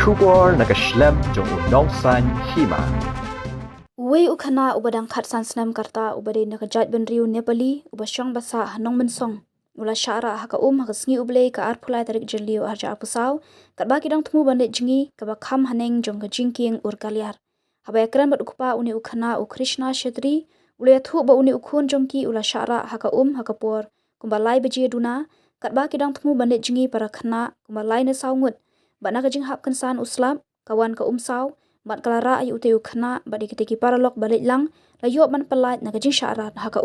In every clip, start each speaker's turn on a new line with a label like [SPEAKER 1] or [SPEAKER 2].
[SPEAKER 1] Shubor nakaslem jong unong san hima.
[SPEAKER 2] Uwe ukhana ubadang khat san snam karta ubade nakajat benriu Nepali ubasyong basa hanong mensong. Ula syara haka haka sngi uble ka arpulai tarik jerliu arja apusau kat baki dang temu bandit jengi ka bakham haneng jong ka jingking ur kaliar. Habaya kran bat ukupa uni ukhana u Krishna Shetri ule thu ba uni ukhun jongki ula syara haka haka por kumbalai beji duna kat baki dang temu bandit jengi para khana kumbalai na saungut ba nakajing hap kansan uslap kawan ka sau bat kalara ayu te ukhana ba dikitiki paralok balik lang layo man pelait nakajing syara haka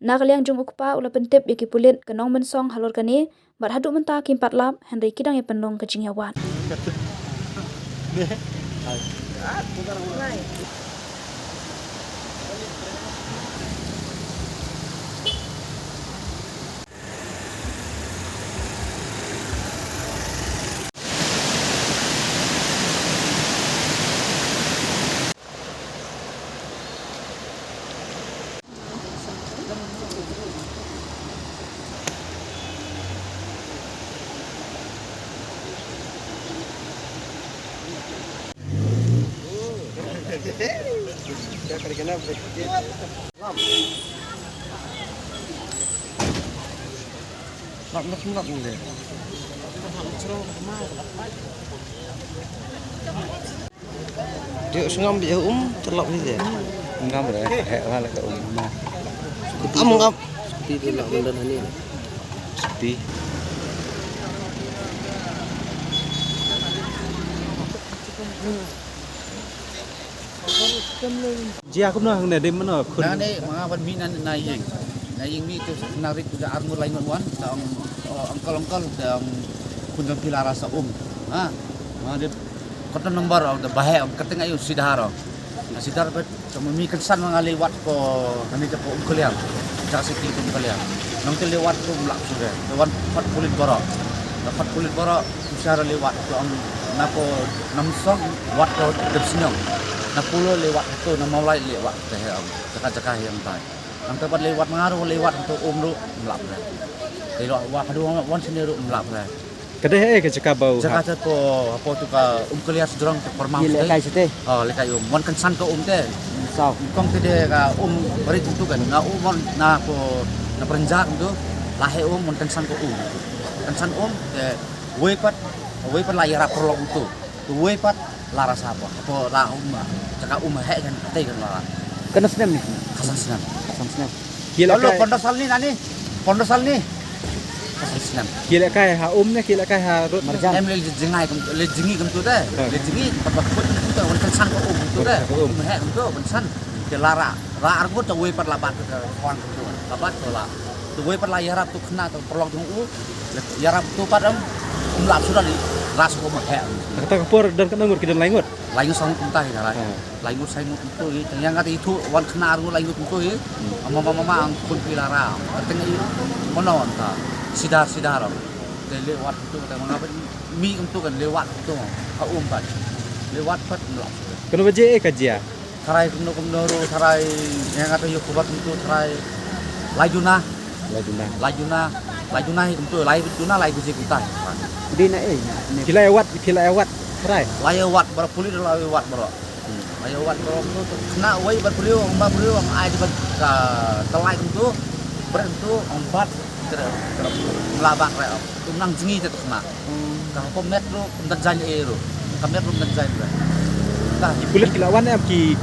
[SPEAKER 2] Nakaliang jong ukpa ula pentip yaki pulit kenong mensong halor kane bat haduk menta kimpat lap Henry kidang ya penong kajing yawan.
[SPEAKER 3] Dia sengam dia terlap ni dia.
[SPEAKER 4] Ngam rồi, hẹ hoa là cậu mà.
[SPEAKER 3] Ngam.
[SPEAKER 4] Seperti dia nak benda ni. Seperti. Ji aku nak hendak dem mana?
[SPEAKER 5] Nah ni mga banmi na yeng mi tu narik tu armur lain wan ang angkal ang kunjang pilara sa ha mga kota nomor ang bahe ang kating ayo sidharo sidhar bet mi kansan mga lewat ko kani ko kuliah sa sikli ko kuliah nang lewat ko mulak sudah wan 40 boro dapat kulit boro usyara lewat ko ang nako namsong wat ko depsinyong na pulo lewat itu na maulai lewat teh cakap yang tai ang tempat lewat mengaruh lewat untuk ru melap lah lewat wa kedua wan sendiri melap lah
[SPEAKER 4] Kedai ke cakap bau.
[SPEAKER 5] cakap po apa tu ka kuliah sedurang permang
[SPEAKER 4] Gila kai sete.
[SPEAKER 5] oh lekai wan kansan ke teh
[SPEAKER 4] Sao?
[SPEAKER 5] kong tede ka beri tentu kan na mon na ko na perenjak tu lahe mon kansan ke kansan te wepat layar perlok itu wepat lara sapa apa la cakap he kan teh kan lara
[SPEAKER 4] Kena senam ni.
[SPEAKER 5] kasan senam
[SPEAKER 4] Gila
[SPEAKER 5] lalu
[SPEAKER 4] kai.
[SPEAKER 5] pondok sal ni kasan senam
[SPEAKER 4] Gila kai ha ni gila kai ha rut marjan.
[SPEAKER 5] em le jengi kan tu teh le jengi tempat put tu wan kansan ke tu teh he kan tu kansan ke lara argo tu wepat labat ke kawan tu labat tu la tu wepat layar tu kena tu perlok tu yarap tu padam lap sudah ni ras ko he
[SPEAKER 4] Kata kapur dan kena ngur kidan laingut.
[SPEAKER 5] laingut sang kuntah ya lah laingut saya ngut itu yang kata itu wan kena argo laingut itu mama ang kun pilara tengah itu monon ta sidar lewat itu kata mengapa mi untuk kan lewat itu ka umpat lewat pat melap
[SPEAKER 4] Kena baje kajia.
[SPEAKER 5] sarai kumno sarai yang kata yo kubat itu sarai lajuna itu laju je kita
[SPEAKER 4] Di na Kila ewat. Right.
[SPEAKER 5] layawat berpuli layawat bro layawat bro itu kena wai berpuli ang ai di telai itu berentu empat melabak re tu nang jengi itu kena ka pomet lu penterjan ero kamet lu penterjan dah
[SPEAKER 4] Kulit kilawan am ki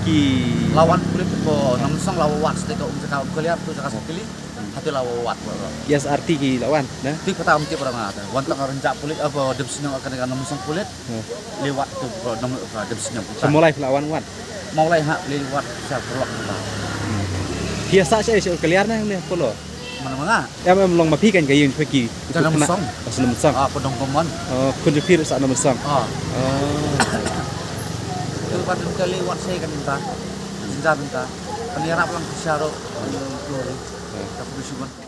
[SPEAKER 5] lawan kulit ko namsong lawat steka cakap kuliah tu cakap sekali hati lawat bro
[SPEAKER 4] yes arti ki lawan nah.
[SPEAKER 5] ti kata amti orang ngata wantang renjak kulit apa depsinyong akan dengan namsong kulit lewat tu bro depsinyong
[SPEAKER 4] Semulai lawan wan.
[SPEAKER 5] mulai hak lewat siap berlok
[SPEAKER 4] Biasa saya keliar na ni polo.
[SPEAKER 5] mana
[SPEAKER 4] Em long mapi kan kayin pergi.
[SPEAKER 5] Kita nama song.
[SPEAKER 4] Nama song.
[SPEAKER 5] pedong komon
[SPEAKER 4] Kun dipir sa nama song.
[SPEAKER 5] itu pada kali lewat saya kan minta senja minta penirap lang syaro tapi